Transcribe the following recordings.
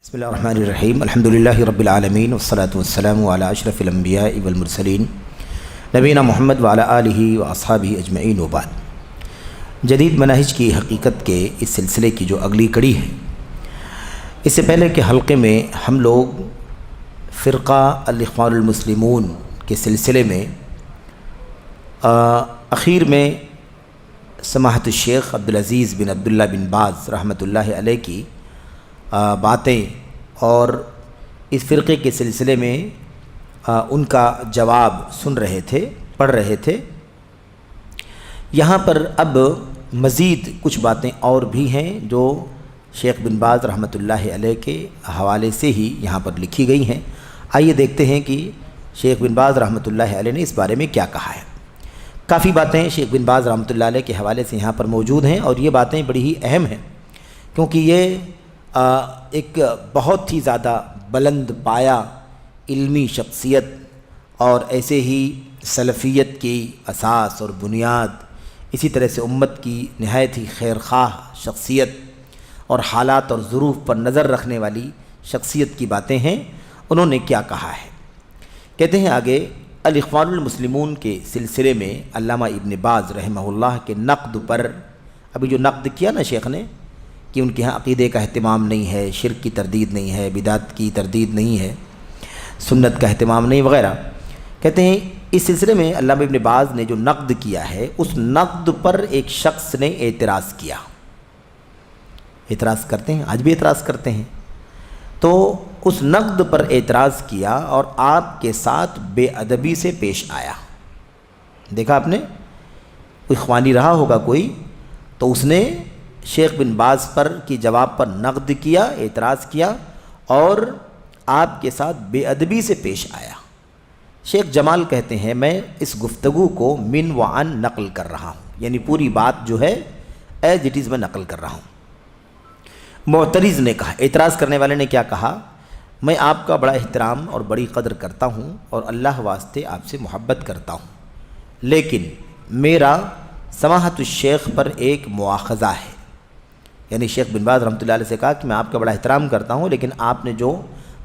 بسم اللہ الرحمن الرحیم الحمدللہ رب العالمین والصلاة والسلام علی اشرف الانبیاء والمرسلین نبینا محمد وعلی آلہ واصحابہ اجمعین وبعد۔ جدید مناہج کی حقیقت کے اس سلسلے کی جو اگلی کڑی ہے، اس سے پہلے کے حلقے میں ہم لوگ فرقہ الاخوان المسلمون کے سلسلے میں اخیر میں سماحت الشیخ عبدالعزیز بن عبداللہ بن باز رحمۃ اللہ علیہ کی باتیں اور اس فرقے کے سلسلے میں ان کا جواب سن رہے تھے، پڑھ رہے تھے۔ یہاں پر اب مزید کچھ باتیں اور بھی ہیں جو شیخ بن باز رحمۃ اللہ علیہ کے حوالے سے ہی یہاں پر لکھی گئی ہیں۔ آئیے دیکھتے ہیں کہ شیخ بن باز رحمۃ اللہ علیہ نے اس بارے میں کیا کہا ہے۔ کافی باتیں شیخ بن باز رحمۃ اللہ علیہ کے حوالے سے یہاں پر موجود ہیں اور یہ باتیں بڑی ہی اہم ہیں، کیونکہ یہ ایک بہت ہی زیادہ بلند پایہ علمی شخصیت اور ایسے ہی سلفیت کی اساس اور بنیاد، اسی طرح سے امت کی نہایت ہی خیر خواہ شخصیت اور حالات اور ظروف پر نظر رکھنے والی شخصیت کی باتیں ہیں۔ انہوں نے کیا کہا ہے، کہتے ہیں آگے، الاخوان المسلمون کے سلسلے میں علامہ ابن باز رحمہ اللہ کے نقد پر، ابھی جو نقد کیا نا شیخ نے کہ ان کے ہاں عقیدے کا اہتمام نہیں ہے، شرک کی تردید نہیں ہے، بدعت کی تردید نہیں ہے، سنت کا اہتمام نہیں وغیرہ، کہتے ہیں اس سلسلے میں علامہ ابن باز نے جو نقد کیا ہے، اس نقد پر ایک شخص نے اعتراض کیا۔ اعتراض کرتے ہیں، آج بھی اعتراض کرتے ہیں، تو اس نقد پر اعتراض کیا اور آپ کے ساتھ بے ادبی سے پیش آیا۔ دیکھا آپ نے، اخوانی رہا ہوگا کوئی، تو اس نے شیخ بن باز پر کی جواب پر نقد کیا، اعتراض کیا اور آپ کے ساتھ بے ادبی سے پیش آیا۔ شیخ جمال کہتے ہیں، میں اس گفتگو کو من و عن نقل کر رہا ہوں، یعنی پوری بات جو ہے ایز اٹ از میں نقل کر رہا ہوں۔ معترض نے کہا، اعتراض کرنے والے نے کیا کہا، میں آپ کا بڑا احترام اور بڑی قدر کرتا ہوں اور اللہ واسطے آپ سے محبت کرتا ہوں، لیکن میرا سماحت الشیخ پر ایک مواخذہ ہے۔ یعنی شیخ بن باز رحمۃ اللہ علیہ سے کہا کہ میں آپ کا بڑا احترام کرتا ہوں، لیکن آپ نے جو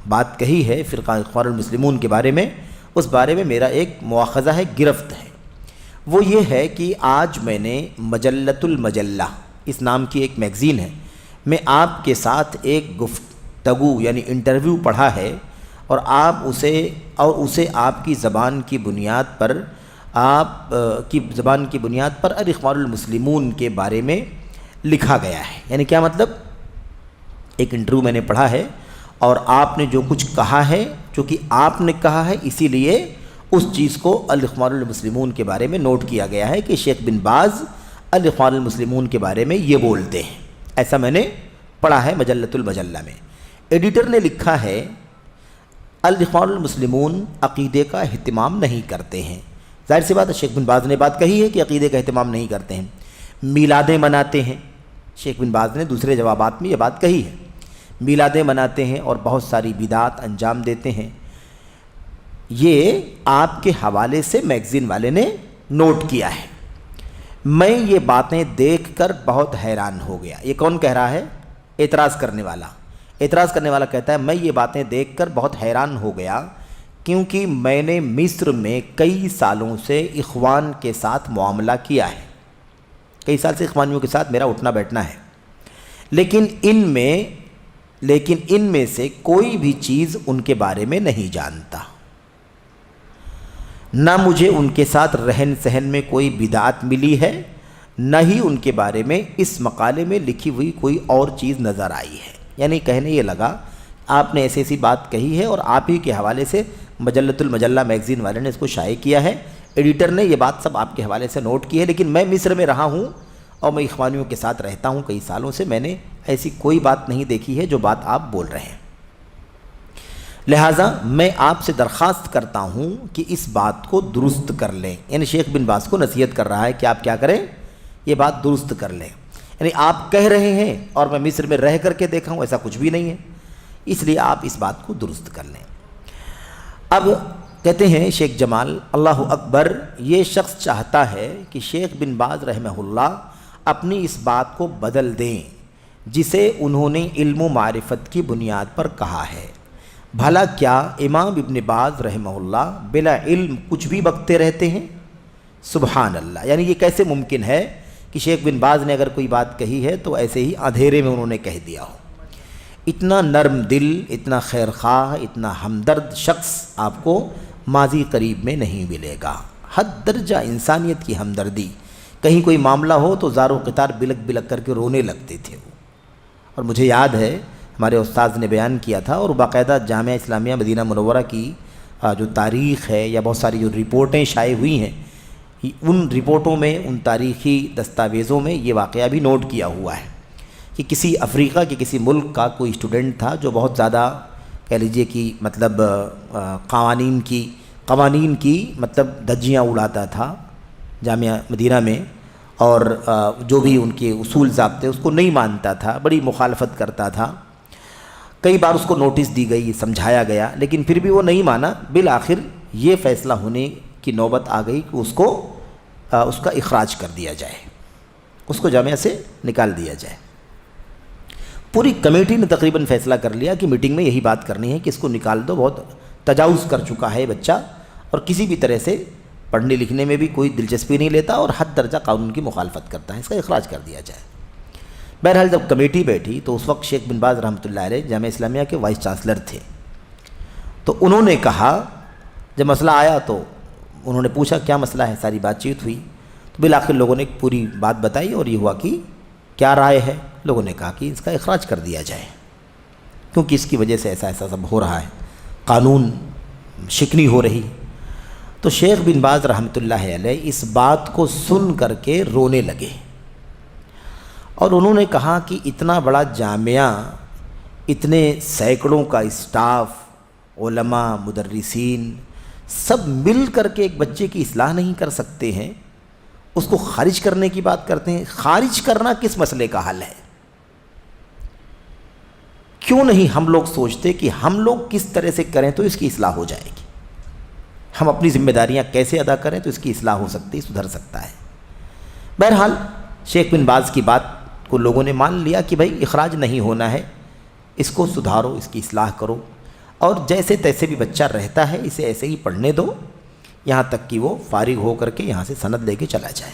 بات کہی ہے فرقہ اخوان المسلمون کے بارے میں، اس بارے میں میرا ایک مواخذہ ہے، گرفت ہے۔ وہ یہ ہے کہ آج میں نے مجلۃ المجلہ اس نام کی ایک میگزین ہے، میں آپ کے ساتھ ایک گفتگو یعنی انٹرویو پڑھا ہے اور اسے آپ کی زبان کی بنیاد پر الاخوان المسلمون کے بارے میں لکھا گیا ہے۔ یعنی کیا مطلب، ایک انٹرویو میں نے پڑھا ہے اور آپ نے جو کچھ کہا ہے، چونکہ آپ نے کہا ہے اسی لیے اس چیز کو الاخوان المسلمون کے بارے میں نوٹ کیا گیا ہے کہ شیخ بن باز الاخوان المسلمون کے بارے میں یہ بولتے ہیں، ایسا میں نے پڑھا ہے مجلۃ المجلہ میں۔ ایڈیٹر نے لکھا ہے، الاخوان المسلمون عقیدے کا اہتمام نہیں کرتے ہیں۔ ظاہر سی بات ہے، شیخ بن باز نے بات کہی ہے کہ عقیدے کا اہتمام نہیں کرتے ہیں، میلادیں مناتے ہیں۔ شیخ بن باز نے دوسرے جوابات میں یہ بات کہی ہے، میلادیں مناتے ہیں اور بہت ساری بدعات انجام دیتے ہیں۔ یہ آپ کے حوالے سے میگزین والے نے نوٹ کیا ہے۔ میں یہ باتیں دیکھ کر بہت حیران ہو گیا۔ یہ کون کہہ رہا ہے؟ اعتراض کرنے والا۔ اعتراض کرنے والا کہتا ہے، میں یہ باتیں دیکھ کر بہت حیران ہو گیا، کیونکہ میں نے مصر میں کئی سالوں سے اخوان کے ساتھ معاملہ کیا ہے، کئی سال سے اخوانیوں کے ساتھ میرا اٹھنا بیٹھنا ہے، لیکن ان میں سے کوئی بھی چیز ان کے بارے میں نہیں جانتا، نہ مجھے ان کے ساتھ رہن سہن میں کوئی بدعت ملی ہے، نہ ہی ان کے بارے میں اس مقالے میں لکھی ہوئی کوئی اور چیز نظر آئی ہے۔ یعنی کہنے یہ لگا، آپ نے ایسی بات کہی ہے اور آپ ہی کے حوالے سے مجلۃ المجلہ میگزین والے نے اس کو شائع کیا ہے، ایڈیٹر نے یہ بات سب آپ کے حوالے سے نوٹ کی ہے، لیکن میں مصر میں رہا ہوں اور میں اخوانیوں کے ساتھ رہتا ہوں کئی سالوں سے، میں نے ایسی کوئی بات نہیں دیکھی ہے جو بات آپ بول رہے ہیں، لہٰذا میں آپ سے درخواست کرتا ہوں کہ اس بات کو درست کر لیں۔ یعنی شیخ بن باز کو نصیحت کر رہا ہے کہ آپ کیا کریں، یہ بات درست کر لیں۔ یعنی آپ کہہ رہے ہیں اور میں مصر میں رہ کر کے دیکھا ہوں، ایسا کچھ بھی نہیں ہے، اس لیے آپ اس بات کو درست کر لیں۔ اب کہتے ہیں شیخ جمال، اللہ اکبر، یہ شخص چاہتا ہے کہ شیخ بن باز رحمہ اللہ اپنی اس بات کو بدل دیں، جسے انہوں نے علم و معرفت کی بنیاد پر کہا ہے۔ بھلا کیا امام ابن باز رحمہ اللہ بلا علم کچھ بھی بکتے رہتے ہیں؟ سبحان اللہ، یعنی یہ کیسے ممکن ہے کہ شیخ بن باز نے اگر کوئی بات کہی ہے تو ایسے ہی اندھیرے میں انہوں نے کہہ دیا ہو۔ اتنا نرم دل، اتنا خیر خواہ، اتنا ہمدرد شخص آپ کو ماضی قریب میں نہیں ملے گا۔ حد درجہ انسانیت کی ہمدردی، کہیں کوئی معاملہ ہو تو زار و قطار بلک بلک کر کے رونے لگتے تھے وہ۔ اور مجھے یاد ہے ہمارے استاذ نے بیان کیا تھا، اور باقاعدہ جامعہ اسلامیہ مدینہ منورہ کی جو تاریخ ہے یا بہت ساری جو رپورٹیں شائع ہوئی ہیں، ان رپورٹوں میں، ان تاریخی دستاویزوں میں یہ واقعہ بھی نوٹ کیا ہوا ہے کہ کسی افریقہ کے کسی ملک کا کوئی اسٹوڈنٹ تھا جو بہت زیادہ کہہ لیجئے کہ مطلب قوانین کی مطلب دھجیاں اڑاتا تھا جامعہ مدینہ میں، اور جو بھی ان کے اصول ضابطے اس کو نہیں مانتا تھا، بڑی مخالفت کرتا تھا۔ کئی بار اس کو نوٹس دی گئی، سمجھایا گیا، لیکن پھر بھی وہ نہیں مانا۔ بالآخر یہ فیصلہ ہونے کی نوبت آ گئی کہ اس کا اخراج کر دیا جائے، اس کو جامعہ سے نکال دیا جائے۔ پوری کمیٹی نے تقریباً فیصلہ کر لیا کہ میٹنگ میں یہی بات کرنی ہے کہ اس کو نکال دو، بہت تجاوز کر چکا ہے بچہ، اور کسی بھی طرح سے پڑھنے لکھنے میں بھی کوئی دلچسپی نہیں لیتا، اور حد درجہ قانون کی مخالفت کرتا ہے، اس کا اخراج کر دیا جائے۔ بہرحال جب کمیٹی بیٹھی تو اس وقت شیخ بن باز رحمۃ اللہ علیہ جامعہ اسلامیہ کے وائس چانسلر تھے، تو انہوں نے کہا، جب مسئلہ آیا تو انہوں نے پوچھا کیا مسئلہ ہے، ساری بات چیت ہوئی، تو بالآخر لوگوں نے ایک پوری بات بتائی، اور یہ ہوا کہ کیا رائے ہے؟ لوگوں نے کہا کہ اس کا اخراج کر دیا جائے، کیونکہ اس کی وجہ سے ایسا سب ہو رہا ہے، قانون شکنی ہو رہی۔ تو شیخ بن باز رحمۃ اللہ علیہ اس بات کو سن کر کے رونے لگے، اور انہوں نے کہا کہ اتنا بڑا جامعہ، اتنے سینکڑوں کا اسٹاف، علماء، مدرسین، سب مل کر کے ایک بچے کی اصلاح نہیں کر سکتے ہیں، اس کو خارج کرنے کی بات کرتے ہیں۔ خارج کرنا کس مسئلے کا حل ہے؟ کیوں نہیں ہم لوگ سوچتے کہ ہم لوگ کس طرح سے کریں تو اس کی اصلاح ہو جائے گی، ہم اپنی ذمہ داریاں کیسے ادا کریں تو اس کی اصلاح ہو سکتی، سدھر سکتا ہے۔ بہرحال شیخ بن باز کی بات کو لوگوں نے مان لیا کہ بھائی اخراج نہیں ہونا ہے، اس کو سدھارو، اس کی اصلاح کرو، اور جیسے تیسے بھی بچہ رہتا ہے اسے ایسے ہی پڑھنے دو، یہاں تک کہ وہ فارغ ہو کر کے یہاں سے سند لے کے چلا جائے۔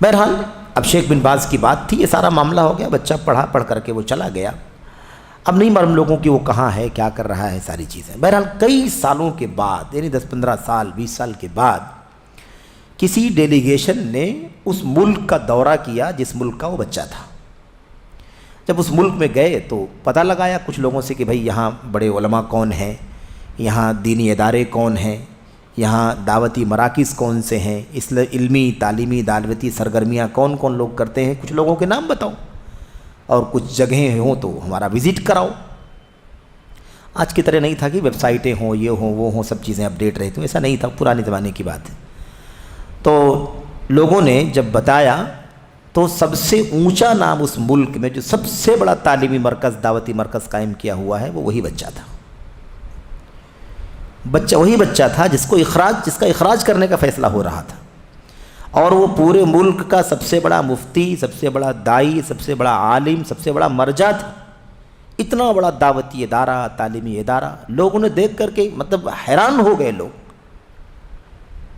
بہرحال اب شیخ بن باز کی بات تھی، یہ سارا معاملہ ہو گیا، بچہ پڑھ کر کے وہ چلا گیا۔ اب نہیں معلوم لوگوں کی وہ کہاں ہے، کیا کر رہا ہے، ساری چیزیں۔ بہرحال کئی سالوں کے بعد، یعنی 10-15 سال 20 سال کے بعد، کسی ڈیلیگیشن نے اس ملک کا دورہ کیا جس ملک کا وہ بچہ تھا۔ جب اس ملک میں گئے تو پتہ لگایا کچھ لوگوں سے کہ بھائی یہاں بڑے علماء کون ہیں، یہاں دینی ادارے کون ہیں، یہاں دعوتی مراکز کون سے ہیں، علمی تعلیمی دعوتی سرگرمیاں کون کون لوگ کرتے ہیں، کچھ لوگوں کے نام بتاؤ، اور کچھ جگہیں ہوں تو ہمارا وزٹ کراؤ۔ آج کی طرح نہیں تھا کہ ویب سائٹیں ہوں، یہ ہوں وہ ہوں، سب چیزیں اپڈیٹ رہتی ہوں، ایسا نہیں تھا، پرانے زمانے کی بات ہے۔ تو لوگوں نے جب بتایا تو سب سے اونچا نام اس ملک میں جو سب سے بڑا تعلیمی مرکز، دعوتی مرکز قائم کیا ہوا ہے، وہ وہی بچہ تھا۔ وہی بچہ تھا جس کا اخراج کرنے کا فیصلہ ہو رہا تھا، اور وہ پورے ملک کا سب سے بڑا مفتی، سب سے بڑا داعی، سب سے بڑا عالم، سب سے بڑا مرجع تھا۔ اتنا بڑا دعوتی ادارہ، تعلیمی ادارہ، لوگوں نے دیکھ کر کے مطلب حیران ہو گئے لوگ۔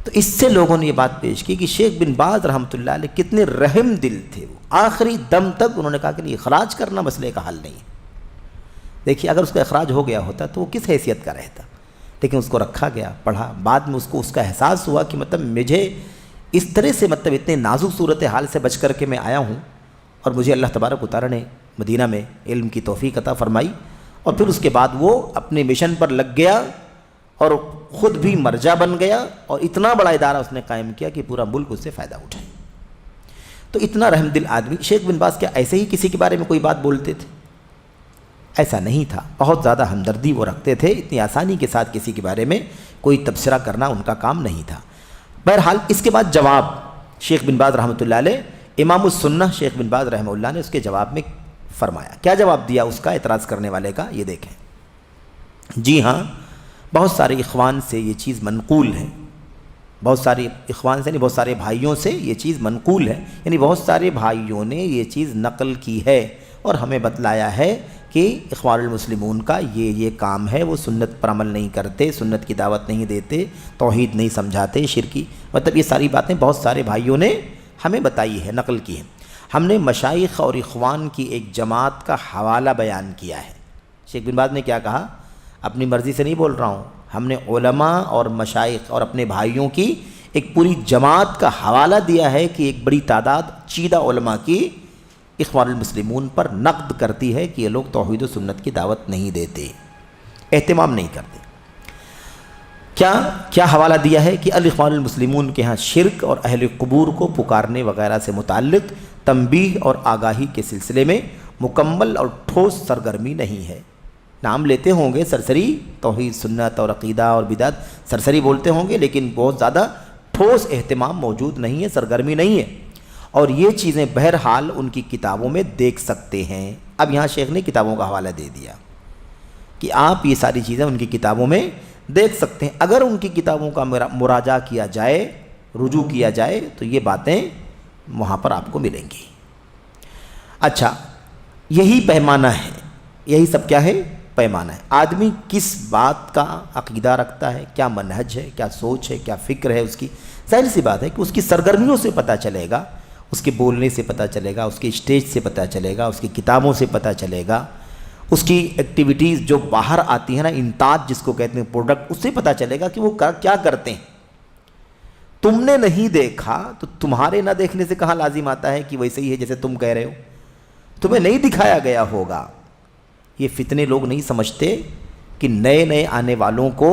تو اس سے لوگوں نے یہ بات پیش کی کہ شیخ بن باز رحمۃ اللہ علیہ کتنے رحم دل تھے، وہ آخری دم تک انہوں نے کہا کہ اخراج کرنا مسئلے کا حل نہیں ہے۔ دیکھیے اگر اس کا اخراج ہو گیا ہوتا تو وہ کس حیثیت کا رہتا، لیکن اس کو رکھا گیا، پڑھا، بعد میں اس کا احساس ہوا کہ مطلب مجھے اس طرح سے مطلب اتنے نازک صورتحال سے بچ کر کے میں آیا ہوں، اور مجھے اللہ تبارک و تعالیٰ نے مدینہ میں علم کی توفیق عطا فرمائی، اور پھر اس کے بعد وہ اپنے مشن پر لگ گیا اور خود بھی مرجع بن گیا، اور اتنا بڑا ادارہ اس نے قائم کیا کہ پورا ملک اس سے فائدہ اٹھائے۔ تو اتنا رحم دل آدمی شیخ بن باز کیا ایسے ہی کسی کے بارے میں کوئی بات بولتے تھے؟ ایسا نہیں تھا، بہت زیادہ ہمدردی وہ رکھتے تھے، اتنی آسانی کے ساتھ کسی کے بارے میں کوئی تبصرہ کرنا ان کا کام نہیں تھا۔ بہرحال اس کے بعد جواب شیخ بن باز رحمۃ اللہ علیہ، امام السنہ شیخ بن باز رحمہ اللہ نے اس کے جواب میں فرمایا۔ کیا جواب دیا اس کا، اعتراض کرنے والے کا؟ یہ دیکھیں۔ جی ہاں، بہت سارے اخوان سے یہ چیز منقول ہے بہت سارے اخوان سے، یعنی بہت سارے بھائیوں سے یہ چیز منقول ہے، یعنی بہت سارے بھائیوں نے یہ چیز نقل کی ہے اور ہمیں بتلایا ہے کہ اخوان المسلمون کا یہ کام ہے، وہ سنت پر عمل نہیں کرتے، سنت کی دعوت نہیں دیتے، توحید نہیں سمجھاتے، شرکی، مطلب یہ ساری باتیں بہت سارے بھائیوں نے ہمیں بتائی ہے، نقل کی ہے۔ ہم نے مشائخ اور اخوان کی ایک جماعت کا حوالہ بیان کیا ہے۔ شیخ بن باز نے کیا کہا؟ اپنی مرضی سے نہیں بول رہا ہوں، ہم نے علماء اور مشائخ اور اپنے بھائیوں کی ایک پوری جماعت کا حوالہ دیا ہے کہ ایک بڑی تعداد چیدہ علماء کی اخوان المسلمون پر نقد کرتی ہے کہ یہ لوگ توحید و سنت کی دعوت نہیں دیتے، اہتمام نہیں کرتے۔ کیا حوالہ دیا ہے کہ الاخوان المسلمون کے ہاں شرک اور اہل قبور کو پکارنے وغیرہ سے متعلق تنبیہ اور آگاہی کے سلسلے میں مکمل اور ٹھوس سرگرمی نہیں ہے۔ نام لیتے ہوں گے سرسری، توحید سنت اور عقیدہ اور بدعت سرسری بولتے ہوں گے، لیکن بہت زیادہ ٹھوس اہتمام موجود نہیں ہے، سرگرمی نہیں ہے، اور یہ چیزیں بہرحال ان کی کتابوں میں دیکھ سکتے ہیں۔ اب یہاں شیخ نے کتابوں کا حوالہ دے دیا کہ آپ یہ ساری چیزیں ان کی کتابوں میں دیکھ سکتے ہیں، اگر ان کی کتابوں کا مراجعہ کیا جائے، رجوع کیا جائے تو یہ باتیں وہاں پر آپ کو ملیں گی۔ اچھا، یہی پیمانہ ہے، یہی سب کیا ہے؟ پیمانہ ہے۔ آدمی کس بات کا عقیدہ رکھتا ہے، کیا منہج ہے، کیا سوچ ہے، کیا فکر ہے اس کی، ظاہر سی بات ہے کہ اس کی سرگرمیوں سے پتہ چلے گا، اس کے بولنے سے پتہ چلے گا، اس کے اسٹیج سے پتہ چلے گا، اس کی کتابوں سے پتہ چلے گا، اس کی ایکٹیویٹیز جو باہر آتی ہیں نا، انتاج جس کو کہتے ہیں پروڈکٹ، اس سے پتہ چلے گا کہ وہ کیا کرتے ہیں۔ تم نے نہیں دیکھا تو تمہارے نہ دیکھنے سے کہاں لازم آتا ہے کہ ویسے ہی ہے جیسے تم کہہ رہے ہو، تمہیں نہیں دکھایا گیا ہوگا۔ یہ فتنے لوگ نہیں سمجھتے کہ نئے آنے والوں کو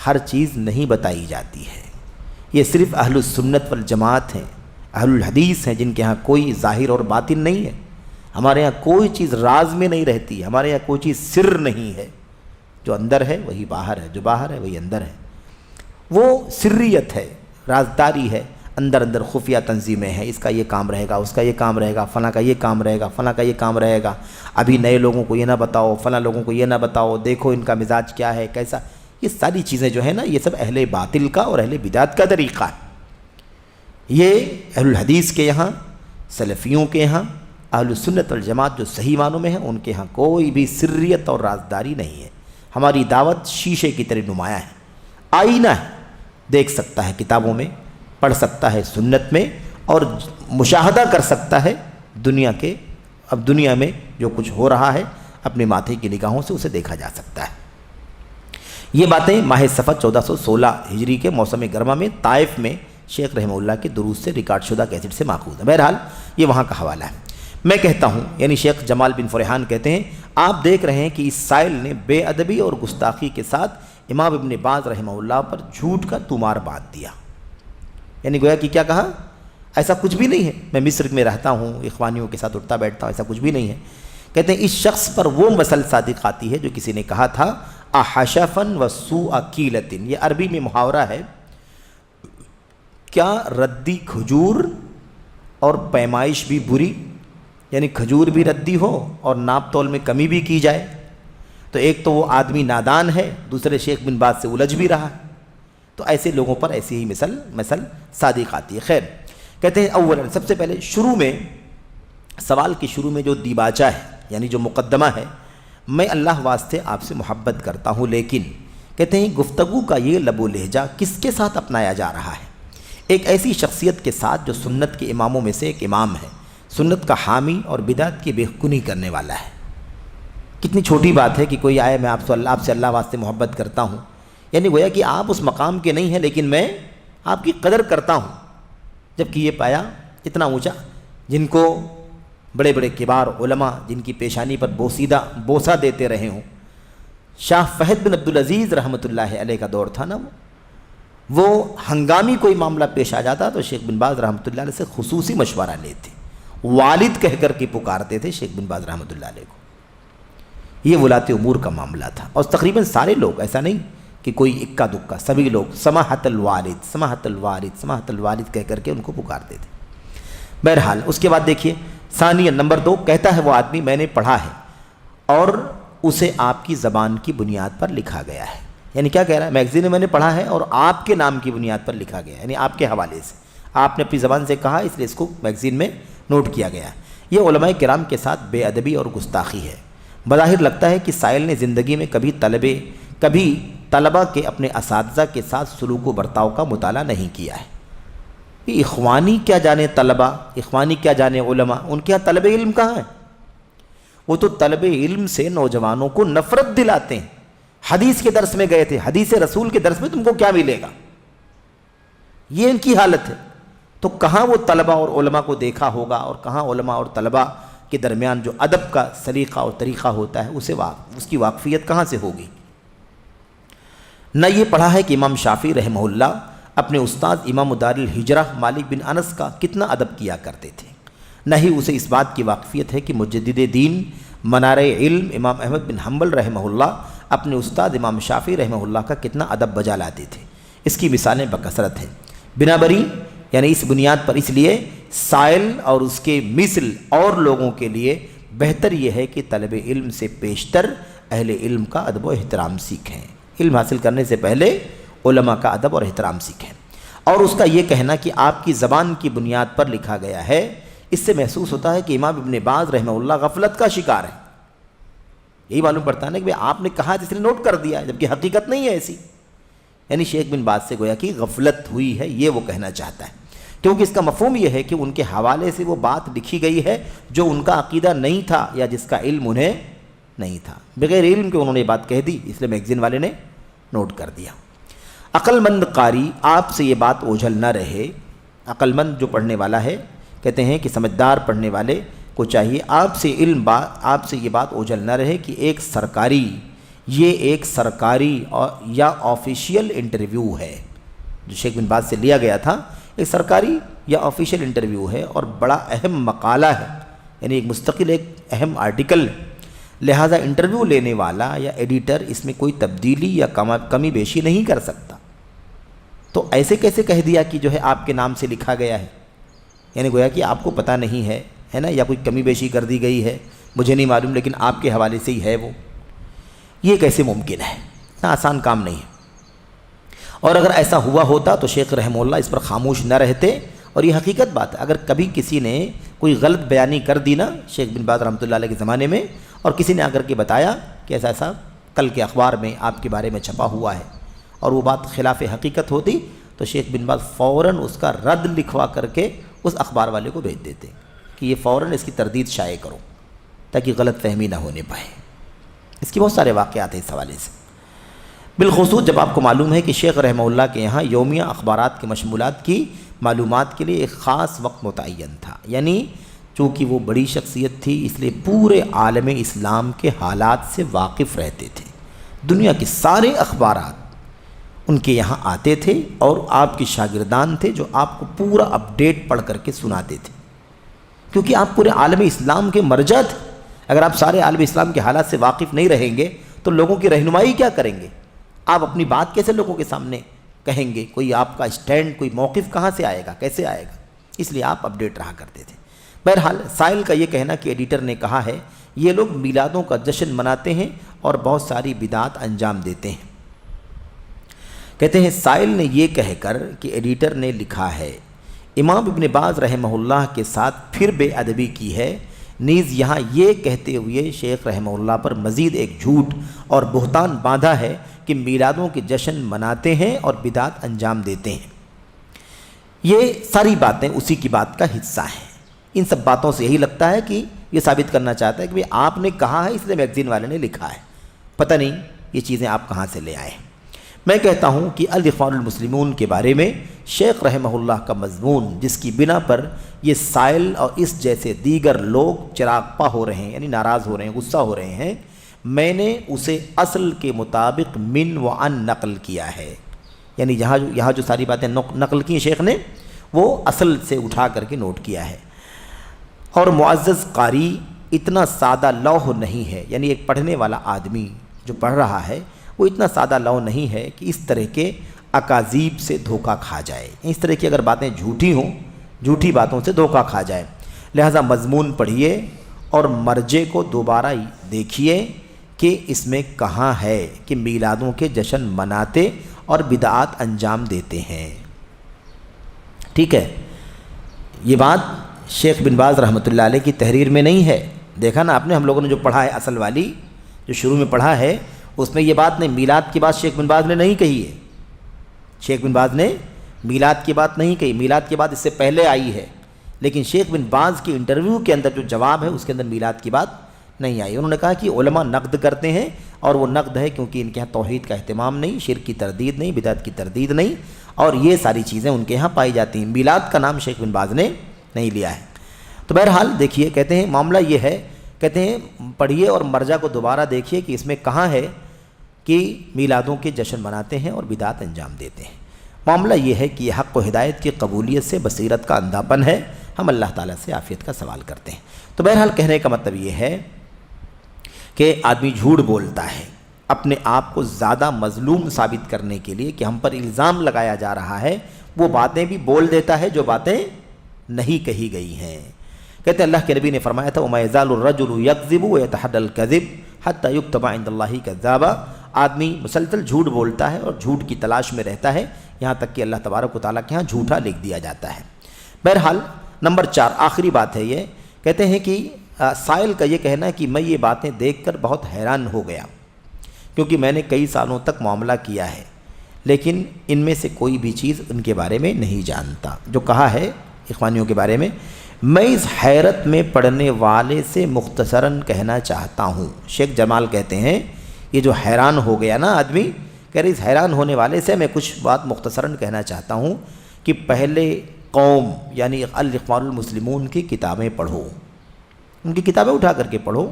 ہر چیز نہیں بتائی جاتی ہے۔ یہ صرف اہل السنت والجماعت ہیں، اہل الحدیث ہیں، جن کے ہاں کوئی ظاہر اور باطن نہیں ہے۔ ہمارے ہاں کوئی چیز راز میں نہیں رہتی، ہمارے یہاں کوئی چیز سر نہیں ہے، جو اندر ہے وہی باہر ہے، جو باہر ہے وہی اندر ہے۔ وہ سریت ہے، رازداری ہے، اندر خفیہ تنظیمیں ہیں، اس کا یہ کام رہے گا، اس کا یہ کام رہے گا، فلاں کا یہ کام رہے گا، فلاں کا یہ کام رہے گا، ابھی نئے لوگوں کو یہ نہ بتاؤ، فلاں لوگوں کو یہ نہ بتاؤ، دیکھو ان کا مزاج کیا ہے، کیسا۔ یہ ساری چیزیں جو ہے نا، یہ سب اہل باطل کا اور اہل بدعت کا طریقہ ہے۔ یہ اہل الحدیث کے یہاں، سلفیوں کے یہاں، اہل السنت والجماعت جو صحیح معنوں میں ہیں، ان کے ہاں کوئی بھی سریت اور رازداری نہیں ہے۔ ہماری دعوت شیشے کی طرح نمایاں ہے، آئینہ ہے، دیکھ سکتا ہے کتابوں میں، پڑھ سکتا ہے سنت میں، اور مشاہدہ کر سکتا ہے اب دنیا میں جو کچھ ہو رہا ہے، اپنے ماتھے کی نگاہوں سے اسے دیکھا جا سکتا ہے۔ یہ باتیں ماہ صفر 1416 ہجری کے موسم گرما میں طائف میں شیخ رحمہ اللہ کے دروس سے ریکارڈ شدہ کیسٹ سے ماخوذ ہے۔ بہرحال یہ وہاں کا حوالہ ہے۔ میں کہتا ہوں، یعنی شیخ جمال بن فرحان کہتے ہیں، آپ دیکھ رہے ہیں کہ اس سائل نے بے ادبی اور گستاخی کے ساتھ امام ابن باز رحمہ اللہ پر جھوٹ کا طومار باندھ دیا۔ یعنی گویا کہ کیا کہا؟ ایسا کچھ بھی نہیں ہے، میں مصر میں رہتا ہوں، اخوانیوں کے ساتھ اٹھتا بیٹھتا ہوں، ایسا کچھ بھی نہیں ہے۔ کہتے ہیں اس شخص پر وہ مثل صادق آتی ہے جو کسی نے کہا تھا، احشفن و سوء کیلتن، یہ عربی میں محاورہ ہے، کیا ردی کھجور اور پیمائش بھی بری، یعنی کھجور بھی ردی ہو اور ناپ تول میں کمی بھی کی جائے، تو ایک تو وہ آدمی نادان ہے، دوسرے شیخ بن باز سے الجھ بھی رہا ہے، تو ایسے لوگوں پر ایسی ہی مثل صادق آتی ہے۔ خیر، کہتے ہیں اولا، سب سے پہلے شروع میں، سوال کے شروع میں جو دیباچہ ہے، یعنی جو مقدمہ ہے، میں اللہ واسطے آپ سے محبت کرتا ہوں، لیکن کہتے ہیں گفتگو کا یہ لب و لہجہ کس کے ساتھ اپنایا جا رہا ہے؟ ایک ایسی شخصیت کے ساتھ جو سنت کے اماموں میں سے ایک امام ہے، سنت کا حامی اور بدعت کی بےخونی کرنے والا ہے۔ کتنی چھوٹی بات ہے کہ کوئی آئے، میں آپ سے اللہ واسطے محبت کرتا ہوں، یعنی گویا کہ آپ اس مقام کے نہیں ہیں، لیکن میں آپ کی قدر کرتا ہوں۔ جبکہ یہ پایا اتنا اونچا، جن کو بڑے بڑے کبار علماء جن کی پیشانی پر بوسہ دیتے رہے ہوں، شاہ فہد بن عبدالعزیز رحمۃ اللہ علیہ کا دور تھا نا، وہ ہنگامی کوئی معاملہ پیش آ جاتا تو شیخ بن باز رحمۃ اللہ علیہ سے خصوصی مشورہ لیتے، والد کہہ کر کے پکارتے تھے شیخ بن باز رحمۃ اللہ علیہ کو۔ یہ ولاۃ امور کا معاملہ تھا، اور تقریباً سارے لوگ، ایسا نہیں کہ کوئی اکا دکا، سبھی لوگ سماحت الوالد سماحت الوالد سماحت الوالد کہہ کر کے ان کو پکارتے تھے۔ بہرحال اس کے بعد دیکھیے، ثانیہ نمبر 2، کہتا ہے وہ آدمی میں نے پڑھا ہے اور اسے آپ کی زبان کی بنیاد پر لکھا گیا ہے، یعنی کیا کہہ رہا ہے؟ میگزین میں میں نے پڑھا ہے اور آپ کے نام کی بنیاد پر لکھا گیا ہے، یعنی آپ کے حوالے سے، آپ نے اپنی زبان سے کہا اس لیے اس کو میگزین میں نوٹ کیا گیا ہے۔ یہ علماء کرام کے ساتھ بے ادبی اور گستاخی ہے۔ بظاہر لگتا ہے کہ سائل نے زندگی میں کبھی طلبہ کے اپنے اساتذہ کے ساتھ سلوک و برتاؤ کا مطالعہ نہیں کیا ہے۔ یہ اخوانی کیا جانے طلبہ، اخوانی کیا جانے علماء، ان کے یہاں طلب علم کہاں ہے؟ وہ تو طلب علم سے نوجوانوں کو نفرت دلاتے ہیں۔ حدیث کے درس میں گئے تھے، حدیث رسول کے درس میں تم کو کیا ملے گا؟ یہ ان کی حالت ہے۔ تو کہاں وہ طلبہ اور علماء کو دیکھا ہوگا، اور کہاں علماء اور طلبہ کے درمیان جو ادب کا سلیقہ اور طریقہ ہوتا ہے اس کی واقفیت کہاں سے ہوگی؟ نہ یہ پڑھا ہے کہ امام شافعی رحمہ اللہ اپنے استاد امام دار الہجرہ مالک بن انس کا کتنا ادب کیا کرتے تھے، نہ ہی اسے اس بات کی واقفیت ہے کہ مجدد دین منار علم امام احمد بن حنبل رحمہ اللہ اپنے استاد امام شافعی رحمہ اللہ کا کتنا ادب بجا لاتے تھے۔ اس کی مثالیں بکثرت ہیں۔ بنا بری یعنی اس بنیاد پر اس لیے سائل اور اس کے مثل اور لوگوں کے لیے بہتر یہ ہے کہ طلب علم سے پیشتر اہل علم کا ادب و احترام سیکھیں۔ علم حاصل کرنے سے پہلے علماء کا ادب اور احترام سیکھیں۔ اور اس کا یہ کہنا کہ آپ کی زبان کی بنیاد پر لکھا گیا ہے، اس سے محسوس ہوتا ہے کہ امام ابن باز رحمہ اللہ غفلت کا شکار ہے۔ یہی معلوم پڑتا ہے نا کہ آپ نے کہا جس نے نوٹ کر دیا، جبکہ حقیقت نہیں ہے ایسی۔ یعنی شیخ بن باز سے گویا کہ غفلت ہوئی ہے، یہ وہ کہنا چاہتا ہے، کیونکہ اس کا مفہوم یہ ہے کہ ان کے حوالے سے وہ بات لکھی گئی ہے جو ان کا عقیدہ نہیں تھا یا جس کا علم انہیں نہیں تھا۔ بغیر علم کے انہوں نے یہ بات کہہ دی، اس لیے میگزین والے نے نوٹ کر دیا۔ عقل مند قاری آپ سے یہ بات اوجھل نہ رہے، عقل مند جو پڑھنے والا ہے، کہتے ہیں کہ سمجھدار پڑھنے والے کو چاہیے آپ سے یہ بات اوجھل نہ رہے کہ یہ ایک سرکاری یا آفیشیل انٹرویو ہے۔ جو شیخ بن باز سے لیا گیا تھا ایک سرکاری یا آفیشیل انٹرویو ہے اور بڑا اہم مقالہ ہے، یعنی ایک مستقل ایک اہم آرٹیکل، لہٰذا انٹرویو لینے والا یا ایڈیٹر اس میں کوئی تبدیلی یا کمی بیشی نہیں کر سکتا۔ تو ایسے کیسے کہہ دیا کہ جو ہے آپ کے نام سے لکھا گیا ہے؟ یعنی گویا کہ آپ کو پتہ نہیں ہے نا، یا کوئی کمی بیشی کر دی گئی ہے، مجھے نہیں معلوم، لیکن آپ کے حوالے سے ہی ہے وہ۔ یہ کیسے ممکن ہے؟ اتنا آسان کام نہیں ہے۔ اور اگر ایسا ہوا ہوتا تو شیخ رحمہ اللہ اس پر خاموش نہ رہتے، اور یہ حقیقت بات ہے۔ اگر کبھی کسی نے کوئی غلط بیانی کر دی نا شیخ بن باز رحمۃ اللہ علیہ کے زمانے میں، اور کسی نے آ کر کے بتایا کہ ایسا کل کے اخبار میں آپ کے بارے میں چھپا ہوا ہے، اور وہ بات خلاف حقیقت ہوتی، تو شیخ بن باز فوراً اس کا رد لکھوا کر کے اس اخبار والے کو بھیج دیتے کہ یہ فوراً اس کی تردید شائع کرو تاکہ غلط فہمی نہ ہونے پائے۔ اس کی بہت سارے واقعات ہیں اس حوالے سے، بالخصوص جب آپ کو معلوم ہے کہ شیخ رحمہ اللہ کے یہاں یومیہ اخبارات کے مشمولات کی معلومات کے لیے ایک خاص وقت متعین تھا، یعنی چونکہ وہ بڑی شخصیت تھی اس لیے پورے عالم اسلام کے حالات سے واقف رہتے تھے۔ دنیا کے سارے اخبارات ان کے یہاں آتے تھے، اور آپ کے شاگردان تھے جو آپ کو پورا اپڈیٹ پڑھ کر کے سناتے تھے، کیونکہ آپ پورے عالم اسلام کے مرجع تھے۔ اگر آپ سارے عالم اسلام کے حالات سے واقف نہیں رہیں گے تو لوگوں کی رہنمائی کیا کریں گے؟ آپ اپنی بات کیسے لوگوں کے سامنے کہیں گے؟ کوئی آپ کا اسٹینڈ، کوئی موقف کہاں سے آئے گا، کیسے آئے گا؟ اس لیے آپ اپڈیٹ رہا کرتے تھے۔ بہرحال سائل کا یہ کہنا کہ ایڈیٹر نے کہا ہے یہ لوگ میلادوں کا جشن مناتے ہیں اور بہت ساری بدعات انجام دیتے ہیں۔ کہتے ہیں سائل نے یہ کہہ کر کہ ایڈیٹر نے لکھا ہے امام ابن باز رحمہ اللہ کے ساتھ پھر بے ادبی کی ہے، نیز یہاں یہ کہتے ہوئے شیخ رحمہ اللہ پر مزید ایک جھوٹ اور بہتان باندھا ہے کہ میلادوں کے جشن مناتے ہیں اور بدعات انجام دیتے ہیں۔ یہ ساری باتیں اسی کی بات کا حصہ ہیں۔ ان سب باتوں سے یہی لگتا ہے کہ یہ ثابت کرنا چاہتا ہے کہ آپ نے کہا ہے اس لیے میگزین والے نے لکھا ہے، پتہ نہیں یہ چیزیں آپ کہاں سے لے آئے۔ میں کہتا ہوں کہ الاخوان المسلمون کے بارے میں شیخ رحمہ اللہ کا مضمون جس کی بنا پر یہ سائل اور اس جیسے دیگر لوگ چراغ پا ہو رہے ہیں، یعنی ناراض ہو رہے ہیں، غصہ ہو رہے ہیں، میں نے اسے اصل کے مطابق من و عن نقل کیا ہے، یعنی یہاں جو ساری باتیں نقل کی شیخ نے وہ اصل سے اٹھا کر کے نوٹ کیا ہے۔ اور معزز قاری اتنا سادہ لوح نہیں ہے، یعنی ایک پڑھنے والا آدمی جو پڑھ رہا ہے وہ اتنا سادہ لوح نہیں ہے کہ اس طرح کے اکاذیب سے دھوکہ کھا جائے، اس طرح کی اگر باتیں جھوٹی ہوں، جھوٹی باتوں سے دھوکہ کھا جائے۔ لہذا مضمون پڑھیے اور مرجع کو دوبارہ دیکھیے کہ اس میں کہاں ہے کہ میلادوں کے جشن مناتے اور بدعات انجام دیتے ہیں۔ ٹھیک ہے، یہ بات شیخ بن باز رحمۃ اللہ علیہ کی تحریر میں نہیں ہے۔ دیکھا نا آپ نے، ہم لوگوں نے جو پڑھا ہے اصل والی جو شروع میں پڑھا ہے اس میں یہ بات نہیں، میلاد کی بات شیخ بن باز نے نہیں کہی ہے۔ شیخ بن باز نے میلاد کی بات نہیں کہی، میلاد کی بات اس سے پہلے آئی ہے، لیکن شیخ بن باز کے انٹرویو کے اندر جو جواب ہے اس کے اندر میلاد کی بات نہیں آئی۔ انہوں نے کہا کہ علماء نقد کرتے ہیں، اور وہ نقد ہے کیونکہ ان کے ہاں توحید کا اہتمام نہیں، شرک کی تردید نہیں، بدعت کی تردید نہیں، اور یہ ساری چیزیں ان کے ہاں پائی جاتی ہیں۔ میلاد کا نام شیخ بن باز نے نہیں لیا ہے۔ تو بہرحال دیکھیے، کہتے ہیں معاملہ یہ ہے، کہتے ہیں پڑھیے اور مرجع کو دوبارہ دیکھیے کہ اس میں کہاں ہے کہ میلادوں کے جشن مناتے ہیں اور بدعات انجام دیتے ہیں۔ معاملہ یہ ہے کہ یہ حق و ہدایت کی قبولیت سے بصیرت کا اندھاپن ہے۔ ہم اللہ تعالیٰ سے عافیت کا سوال کرتے ہیں۔ تو بہرحال کہنے کا مطلب یہ ہے کہ آدمی جھوٹ بولتا ہے اپنے آپ کو زیادہ مظلوم ثابت کرنے کے لیے کہ ہم پر الزام لگایا جا رہا ہے، وہ باتیں بھی بول دیتا ہے جو باتیں نہیں کہی گئی ہیں۔ کہتے ہیں اللہ کے نبی نے فرمایا تھا وَمَا يَزَالُ الرَّجُلُ يَكْذِبُ وَيَتَحَرَّى الْكَذِبَ حَتَّى يُكْتَبَ عِندَ اللَّهِ كَذَّابًا۔ آدمی مسلسل جھوٹ بولتا ہے اور جھوٹ کی تلاش میں رہتا ہے یہاں تک کہ اللہ تبارک و تعالیٰ کے ہاں جھوٹا لکھ دیا جاتا ہے۔ بہرحال نمبر 4 آخری بات ہے، یہ کہتے ہیں کہ سائل کا یہ کہنا ہے کہ میں یہ باتیں دیکھ کر بہت حیران ہو گیا کیونکہ میں نے کئی سالوں تک معاملہ کیا ہے، لیکن ان میں سے کوئی بھی چیز ان کے بارے میں نہیں جانتا۔ جو کہا ہے اخوانیوں کے بارے میں اس حیرت میں پڑھنے والے سے مختصراً کہنا چاہتا ہوں۔ شیخ جمال کہتے ہیں یہ جو حیران ہو گیا نا آدمی، کہہ رہے اس حیران ہونے والے سے میں کچھ بات مختصراً کہنا چاہتا ہوں کہ پہلے قوم یعنی الاخوان المسلمون کی کتابیں پڑھو، ان کی کتابیں اٹھا کر کے پڑھو،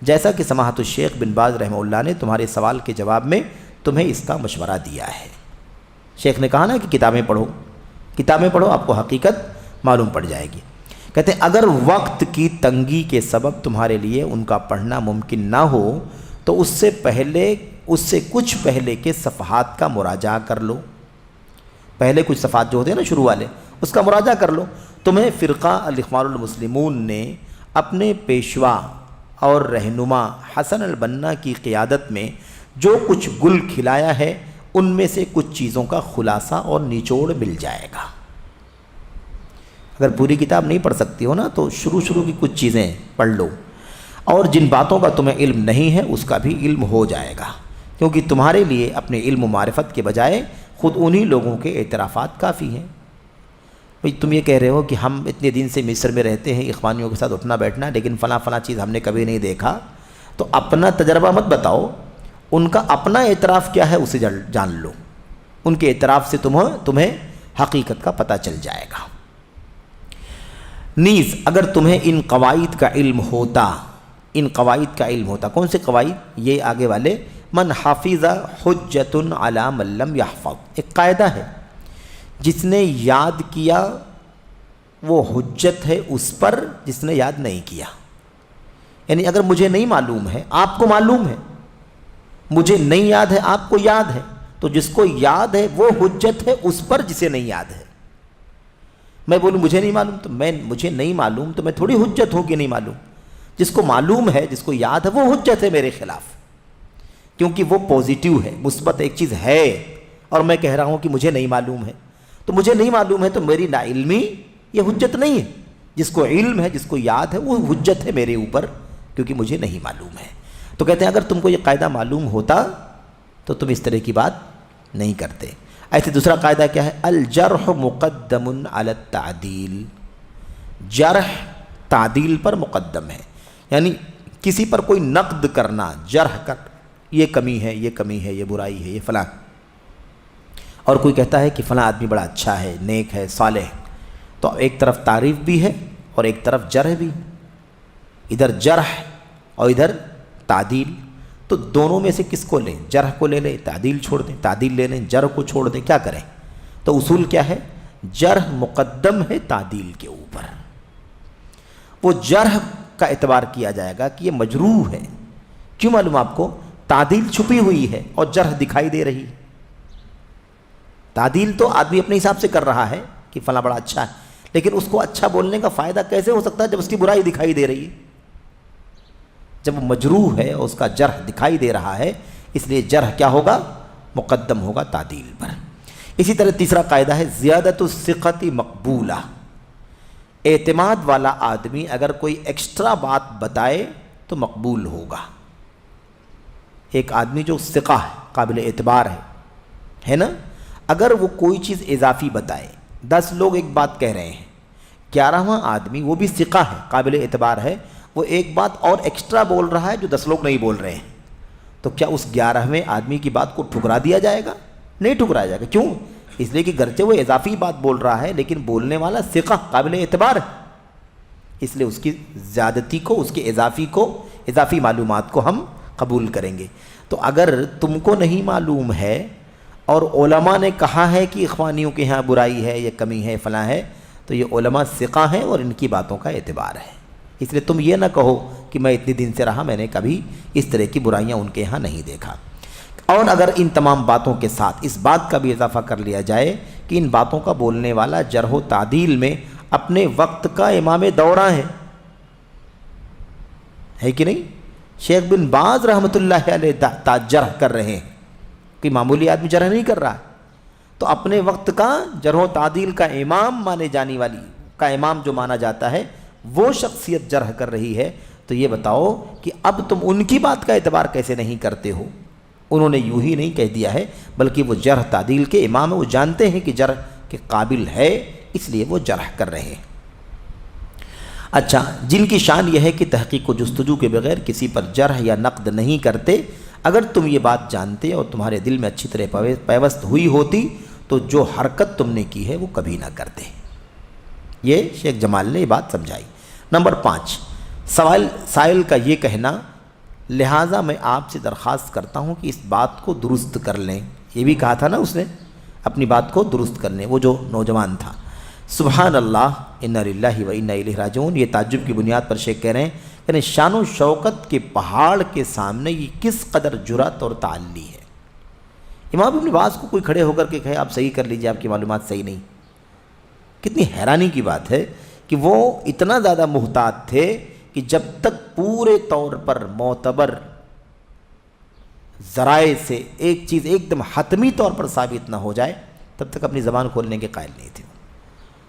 جیسا کہ سماحت الشیخ بن باز رحمہ اللہ نے تمہارے سوال کے جواب میں تمہیں اس کا مشورہ دیا ہے۔ شیخ نے کہا نا کہ کتابیں پڑھو آپ کو حقیقت معلوم پڑ جائے گی۔ کہتے ہیں اگر وقت کی تنگی کے سبب تمہارے لیے ان کا پڑھنا ممکن نہ ہو تو اس سے کچھ پہلے کے صفحات کا مراجعہ کر لو۔ پہلے کچھ صفحات جو ہوتے ہیں نا شروع والے، اس کا مراجعہ کر لو۔ تمہیں فرقہ الاخوان المسلمون نے اپنے پیشوا اور رہنما حسن البنا کی قیادت میں جو کچھ گل کھلایا ہے ان میں سے کچھ چیزوں کا خلاصہ اور نچوڑ مل جائے گا۔ اگر پوری کتاب نہیں پڑھ سکتی ہو نا تو شروع کی کچھ چیزیں پڑھ لو، اور جن باتوں کا تمہیں علم نہیں ہے اس کا بھی علم ہو جائے گا، کیونکہ تمہارے لیے اپنے علم و معرفت کے بجائے خود انہی لوگوں کے اعترافات کافی ہیں۔ بھئی تم یہ کہہ رہے ہو کہ ہم اتنے دن سے مصر میں رہتے ہیں، اخوانیوں کے ساتھ اٹھنا بیٹھنا، لیکن فلاں چیز ہم نے کبھی نہیں دیکھا، تو اپنا تجربہ مت بتاؤ، ان کا اپنا اعتراف کیا ہے اسے جان لو، ان کے اعتراف سے تمہیں حقیقت کا پتہ چل جائے گا۔ نیز اگر تمہیں ان قواعد کا علم ہوتا، کون سے قواعد؟ یہ آگے والے، من حافظ حجت علی من لم یحفظ، ایک قاعدہ ہے، جس نے یاد کیا وہ حجت ہے اس پر جس نے یاد نہیں کیا۔ یعنی اگر مجھے نہیں معلوم ہے آپ کو معلوم ہے، مجھے نہیں یاد ہے آپ کو یاد ہے، تو جس کو یاد ہے وہ حجت ہے اس پر جسے نہیں یاد ہے۔ میں بولوں مجھے نہیں معلوم تو میں تھوڑی حجت ہوں کہ نہیں معلوم۔ جس کو معلوم ہے، جس کو یاد ہے، وہ حجت ہے میرے خلاف، کیونکہ وہ پوزیٹیو ہے، مثبت ایک چیز ہے، اور میں کہہ رہا ہوں کہ مجھے نہیں معلوم ہے، تو مجھے نہیں معلوم ہے تو میری نا علمی یہ حجت نہیں ہے۔ جس کو علم ہے، جس کو یاد ہے، وہ حجت ہے میرے اوپر، کیونکہ مجھے نہیں معلوم ہے۔ تو کہتے ہیں اگر تم کو یہ قاعدہ معلوم ہوتا تو تم اس طرح کی بات نہیں کرتے۔ ایسے دوسرا قاعدہ کیا ہے؟ الجرح مقدم علی التعدیل، جرح تعدیل پر مقدم ہے، یعنی کسی پر کوئی نقد کرنا، جرح کر، یہ کمی ہے، یہ برائی ہے، یہ فلاں، اور کوئی کہتا ہے کہ فلاں آدمی بڑا اچھا ہے، نیک ہے، صالح، تو ایک طرف تعریف بھی ہے اور ایک طرف جرح بھی، ادھر جرح اور ادھر تعدیل، تو دونوں میں سے کس کو لیں؟ جرح کو لے لیں، تعدیل چھوڑ دیں، تعدیل لے لیں، جرح کو چھوڑ دیں، کیا کریں؟ تو اصول کیا ہے؟ جرح مقدم ہے تعدیل کے اوپر۔ وہ جرح کا اعتبار کیا جائے گا کہ یہ مجروح ہے، کیوں معلوم آپ کو؟ تعدیل چھپی ہوئی ہے اور جرح دکھائی دے رہی ہے۔ تعدیل تو آدمی اپنے حساب سے کر رہا ہے کہ فلاں بڑا اچھا ہے، لیکن اس کو اچھا بولنے کا فائدہ کیسے ہو سکتا ہے جب اس کی برائی دکھائی دے رہی ہے؟ جب وہ مجروح ہے اور اس کا جرح دکھائی دے رہا ہے، اس لیے جرح کیا ہوگا؟ مقدم ہوگا تعدیل پر۔ اسی طرح تیسرا قاعدہ ہے زیادت الثقۃ مقبولہ، اعتماد والا آدمی اگر کوئی ایکسٹرا بات بتائے تو مقبول ہوگا۔ ایک آدمی جو ثقہ ہے، قابل اعتبار ہے نا، اگر وہ کوئی چیز اضافی بتائے، 10 لوگ ایک بات کہہ رہے ہیں، 11واں آدمی وہ بھی ثقہ ہے، قابل اعتبار ہے، وہ ایک بات اور ایکسٹرا بول رہا ہے جو 10 لوگ نہیں بول رہے ہیں، تو کیا اس 11ویں آدمی کی بات کو ٹھکرا دیا جائے گا؟ نہیں ٹھکرایا جائے گا۔ کیوں؟ اس لیے کہ گرچہ وہ اضافی بات بول رہا ہے لیکن بولنے والا ثقہ، قابل اعتبار ہے، اس لیے اس کی زیادتی کو، اس کے اضافی معلومات کو ہم قبول کریں گے۔ تو اگر تم کو نہیں معلوم ہے اور علماء نے کہا ہے کہ اخوانیوں کے ہاں برائی ہے، یہ کمی ہے، فلاں ہے، تو یہ علماء ثقہ ہیں اور ان کی باتوں کا اعتبار ہے۔ اس لیے تم یہ نہ کہو کہ میں اتنے دن سے رہا، میں نے کبھی اس طرح کی برائیاں ان کے ہاں نہیں دیکھا۔ اور اگر ان تمام باتوں کے ساتھ اس بات کا بھی اضافہ کر لیا جائے کہ ان باتوں کا بولنے والا جرح و تعدیل میں اپنے وقت کا امام دورہ ہے کہ نہیں؟ شیخ بن باز رحمۃ اللہ علیہ جرح کر رہے ہیں، کہ معمولی آدمی جرح نہیں کر رہا ہے، تو اپنے وقت کا جرح و تعدیل کا امام مانے جانے والی کا امام جو مانا جاتا ہے وہ شخصیت جرح کر رہی ہے، تو یہ بتاؤ کہ اب تم ان کی بات کا اعتبار کیسے نہیں کرتے ہو؟ انہوں نے یوں ہی نہیں کہہ دیا ہے، بلکہ وہ جرح تعدیل کے امام ہیں، وہ جانتے ہیں کہ جرح کے قابل ہے، اس لیے وہ جرح کر رہے ہیں۔ اچھا، جن کی شان یہ ہے کہ تحقیق و جستجو کے بغیر کسی پر جرح یا نقد نہیں کرتے، اگر تم یہ بات جانتے اور تمہارے دل میں اچھی طرح پیوست ہوئی ہوتی تو جو حرکت تم نے کی ہے وہ کبھی نہ کرتے۔ یہ شیخ جمال نے یہ بات سمجھائی۔ نمبر 5، سائل کا یہ کہنا، لہٰذا میں آپ سے درخواست کرتا ہوں کہ اس بات کو درست کر لیں۔ یہ بھی کہا تھا نا اس نے، اپنی بات کو درست کر لیں، وہ جو نوجوان تھا۔ سبحان اللہ، انا للہ و انا الیہ راجعون، یہ تعجب کی بنیاد پر شیخ کہہ رہے ہیں یعنی شان و شوکت کے پہاڑ کے سامنے یہ کس قدر جرأت اور تعلی ہے۔ امام ابن باز کو کوئی کھڑے ہو کر کے کہے آپ صحیح کر لیجئے، آپ کی معلومات صحیح نہیں، کتنی حیرانی کی بات ہے کہ وہ اتنا زیادہ محتاط تھے کہ جب تک پورے طور پر معتبر ذرائع سے ایک چیز ایک دم حتمی طور پر ثابت نہ ہو جائے تب تک اپنی زبان کھولنے کے قائل نہیں تھے۔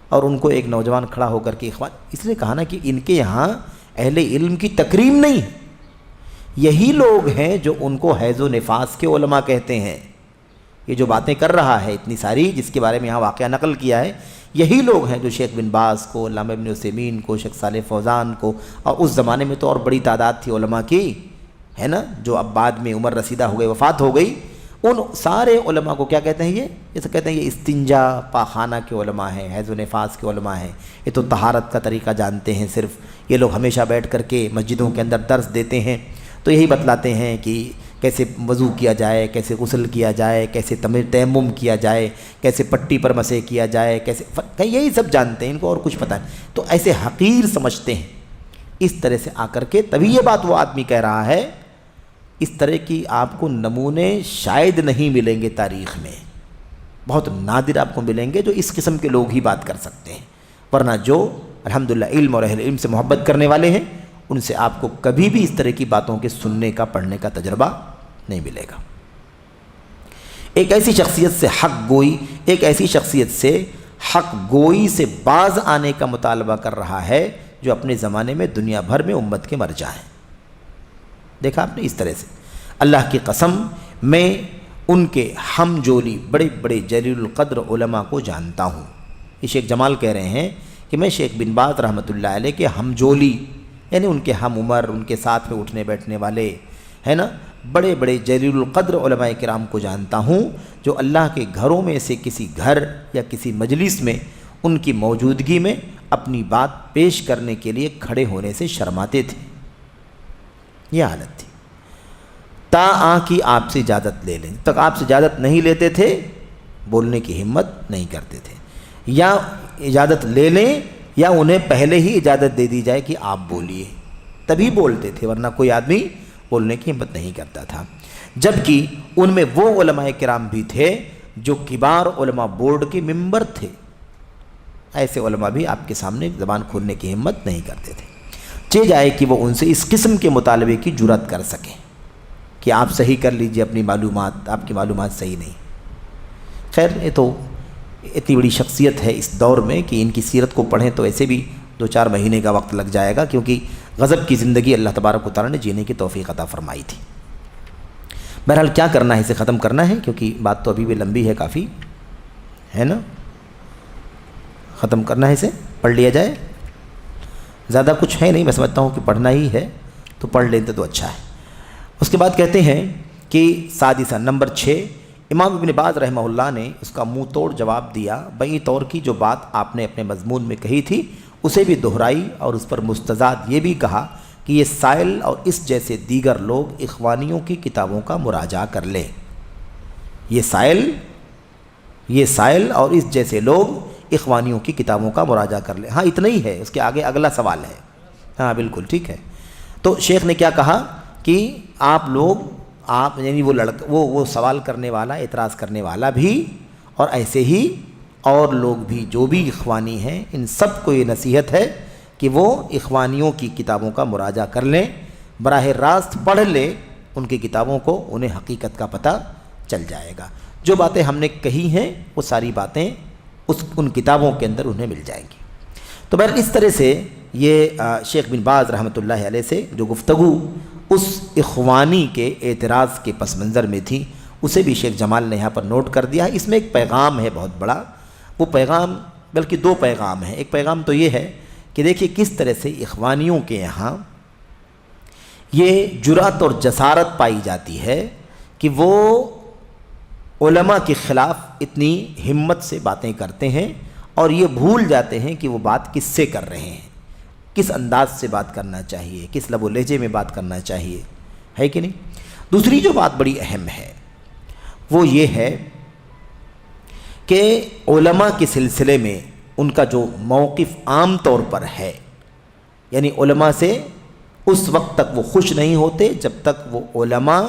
اور ان کو ایک نوجوان کھڑا ہو کر کے اخوان، اس نے کہا نا کہ ان کے یہاں اہل علم کی تکریم نہیں ہے، یہی لوگ ہیں جو ان کو حیض و نفاس کے علماء کہتے ہیں۔ یہ جو باتیں کر رہا ہے اتنی ساری جس کے بارے میں یہاں واقعہ نقل کیا ہے، یہی لوگ ہیں جو شیخ بن باز کو، علامہ ابن عثیمین کو، شیخ صالح فوزان کو، اور اس زمانے میں تو اور بڑی تعداد تھی علماء کی، ہے نا، جو اب بعد میں عمر رسیدہ ہو گئے، وفات ہو گئی، ان سارے علماء کو کیا کہتے ہیں؟ یہ جیسے کہتے ہیں یہ استنجا پاخانہ کے علماء ہیں، حیض و نفاس کے علماء ہیں، یہ تو طہارت کا طریقہ جانتے ہیں، صرف یہ لوگ ہمیشہ بیٹھ کر کے مسجدوں کے اندر درس دیتے ہیں، تو یہی بتلاتے ہیں کہ کیسے وضو کیا جائے، کیسے غسل کیا جائے، کیسے تیمم کیا جائے، کیسے پٹی پر مسح کیا جائے، کیسے یہی سب جانتے ہیں، ان کو اور کچھ پتہ نہیں، تو ایسے حقیر سمجھتے ہیں۔ اس طرح سے آ کر کے تبھی یہ بات وہ آدمی کہہ رہا ہے، اس طرح کی آپ کو نمونے شاید نہیں ملیں گے تاریخ میں، بہت نادر آپ کو ملیں گے جو اس قسم کے لوگ ہی بات کر سکتے ہیں، ورنہ جو الحمدللہ علم اور اہل علم سے محبت کرنے والے ہیں ان سے آپ کو کبھی بھی اس طرح کی باتوں کے سننے کا پڑھنے کا تجربہ نہیں ملے گا۔ ایک ایسی شخصیت سے حق گوئی سے باز آنے کا مطالبہ کر رہا ہے جو اپنے زمانے میں دنیا بھر میں امت کے مرجع ہیں۔ دیکھا آپ نے اس طرح سے، اللہ کی قسم میں ان کے ہم جولی بڑے بڑے جلیل القدر علماء کو جانتا ہوں۔ یہ شیخ جمال کہہ رہے ہیں کہ میں شیخ بن باز رحمۃ اللہ علیہ کے ہم جولی یعنی ان کے ہم عمر، ان کے ساتھ میں اٹھنے بیٹھنے والے، ہے نا، بڑے بڑے جلیل القدر علماء کرام کو جانتا ہوں جو اللہ کے گھروں میں سے کسی گھر یا کسی مجلس میں ان کی موجودگی میں اپنی بات پیش کرنے کے لیے کھڑے ہونے سے شرماتے تھے۔ یہ حالت تھی، تا آ کی آپ سے اجازت لے لیں، تک آپ سے اجازت نہیں لیتے تھے بولنے کی ہمت نہیں کرتے تھے، یا اجازت لے لیں یا انہیں پہلے ہی اجازت دے دی جائے کہ آپ بولیے تبھی بولتے تھے، ورنہ کوئی آدمی بولنے کی ہمت نہیں کرتا تھا۔ جبکہ ان میں وہ علماء کرام بھی تھے جو کبار علماء بورڈ کے ممبر تھے، ایسے علماء بھی آپ کے سامنے زبان کھولنے کی ہمت نہیں کرتے تھے۔ جائے کہ وہ ان سے اس قسم کے مطالبے کی جرات کر سکیں کہ آپ صحیح کر لیجئے اپنی معلومات، آپ کی معلومات صحیح نہیں۔ خیر، یہ تو اتنی بڑی شخصیت ہے اس دور میں کہ ان کی سیرت کو پڑھیں تو ایسے بھی 2-4 مہینے کا وقت لگ جائے گا، کیونکہ غضب کی زندگی اللہ تبارک و تعالیٰ نے جینے کی توفیق عطا فرمائی تھی۔ بہرحال کیا کرنا ہے، اسے ختم کرنا ہے، کیونکہ بات تو ابھی بھی لمبی ہے کافی، ہے نا؟ ختم کرنا ہے، اسے پڑھ لیا جائے۔ زیادہ کچھ ہے نہیں، میں سمجھتا ہوں کہ پڑھنا ہی ہے، تو پڑھ لیتے تو اچھا ہے۔ اس کے بعد کہتے ہیں کہ سادسہ نمبر 6، امام ابن باز رحمہ اللہ نے اس کا منہ توڑ جواب دیا، بئی طور کی جو بات آپ نے اپنے مضمون میں کہی تھی اسے بھی دہرائی، اور اس پر مستزاد یہ بھی کہا کہ یہ سائل اور اس جیسے دیگر لوگ اخوانیوں کی کتابوں کا مراجعہ کر لیں۔ یہ سائل اور اس جیسے لوگ اخوانیوں کی کتابوں کا مراجعہ کر لیں۔ ہاں اتنا ہی ہے، اس کے آگے اگلا سوال ہے۔ ہاں بالکل ٹھیک ہے۔ تو شیخ نے کیا کہا کہ آپ یعنی وہ سوال کرنے والا، اعتراض کرنے والا بھی، اور ایسے ہی اور لوگ بھی جو بھی اخوانی ہیں، ان سب کو یہ نصیحت ہے کہ وہ اخوانیوں کی کتابوں کا مراجعہ کر لیں، براہ راست پڑھ لیں ان کی کتابوں کو، انہیں حقیقت کا پتہ چل جائے گا۔ جو باتیں ہم نے کہی ہیں وہ ساری باتیں ان کتابوں کے اندر انہیں مل جائیں گی۔ تو بہرحال اس طرح سے یہ شیخ بن باز رحمۃ اللہ علیہ سے جو گفتگو اس اخوانی کے اعتراض کے پس منظر میں تھی، اسے بھی شیخ جمال نے یہاں پر نوٹ کر دیا ہے۔ اس میں ایک پیغام ہے بہت بڑا، وہ پیغام بلکہ 2 پیغام ہیں۔ ایک پیغام تو یہ ہے کہ دیکھیے کس طرح سے اخوانیوں کے یہاں یہ جرأت اور جسارت پائی جاتی ہے کہ وہ علماء کے خلاف اتنی ہمت سے باتیں کرتے ہیں، اور یہ بھول جاتے ہیں کہ وہ بات کس سے کر رہے ہیں، کس انداز سے بات کرنا چاہیے، کس لب و لہجے میں بات کرنا چاہیے، ہے کہ نہیں؟ دوسری جو بات بڑی اہم ہے وہ یہ ہے کہ علماء کے سلسلے میں ان کا جو موقف عام طور پر ہے، یعنی علماء سے اس وقت تک وہ خوش نہیں ہوتے جب تک وہ علماء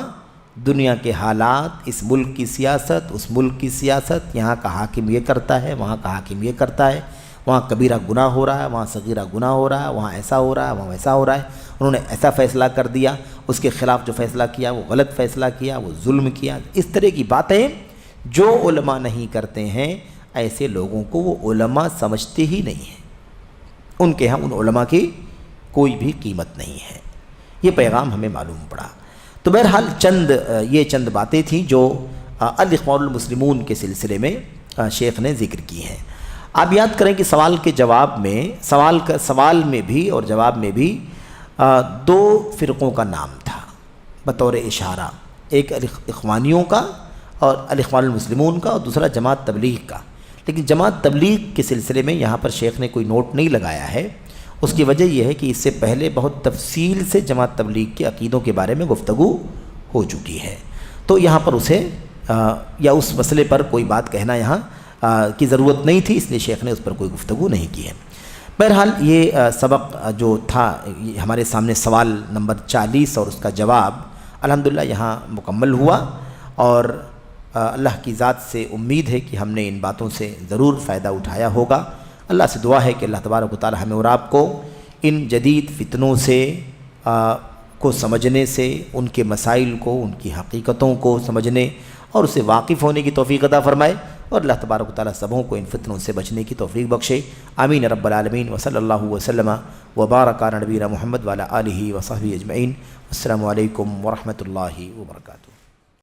دنیا کے حالات، اس ملک کی سیاست، اس ملک کی سیاست، یہاں کا حاکم یہ کرتا ہے، وہاں کا حاکم یہ کرتا ہے، وہاں کبیرہ گناہ ہو رہا ہے، وہاں صغیرہ گناہ ہو رہا ہے، وہاں ایسا ہو رہا ہے، وہاں ویسا ہو رہا ہے، انہوں نے ایسا فیصلہ کر دیا، اس کے خلاف جو فیصلہ کیا وہ غلط فیصلہ کیا، وہ ظلم کیا، اس طرح کی باتیں جو علماء نہیں کرتے ہیں، ایسے لوگوں کو وہ علماء سمجھتے ہی نہیں ہیں، ان کے ہاں ان علماء کی کوئی بھی قیمت نہیں ہے۔ یہ پیغام ہمیں معلوم پڑا۔ تو بہرحال یہ چند باتیں تھیں جو الاخوان المسلمون کے سلسلے میں شیخ نے ذکر کی ہیں۔ آپ یاد کریں کہ سوال کے جواب میں سوال میں بھی اور جواب میں بھی 2 فرقوں کا نام تھا بطور اشارہ، ایک اخوانیوں کا اور الاخوان المسلمون کا، اور دوسرا جماعت تبلیغ کا۔ لیکن جماعت تبلیغ کے سلسلے میں یہاں پر شیخ نے کوئی نوٹ نہیں لگایا ہے۔ اس کی وجہ یہ ہے کہ اس سے پہلے بہت تفصیل سے جماعت تبلیغ کے عقیدوں کے بارے میں گفتگو ہو چکی ہے، تو یہاں پر اسے یا اس مسئلے پر کوئی بات کہنا یہاں کی ضرورت نہیں تھی، اس لیے شیخ نے اس پر کوئی گفتگو نہیں کی ہے۔ بہرحال یہ سبق جو تھا ہمارے سامنے، سوال نمبر 40 اور اس کا جواب الحمدللہ یہاں مکمل ہوا، اور اللہ کی ذات سے امید ہے کہ ہم نے ان باتوں سے ضرور فائدہ اٹھایا ہوگا۔ اللہ سے دعا ہے کہ اللہ تبارک و تعالی ہمیں اور آپ کو ان جدید فتنوں سے کو سمجھنے سے، ان کے مسائل کو، ان کی حقیقتوں کو سمجھنے اور اسے واقف ہونے کی توفیق عطا فرمائے، اور اللہ تبارک و تعالی سبوں کو ان فتنوں سے بچنے کی توفیق بخشے۔ آمین رب العالمین، وصلی اللہ وسلم وبارک علی نبینا محمد وعلی آلہ وصحبہ اجمعین۔ السلام علیکم ورحمۃ اللہ وبرکاتہ۔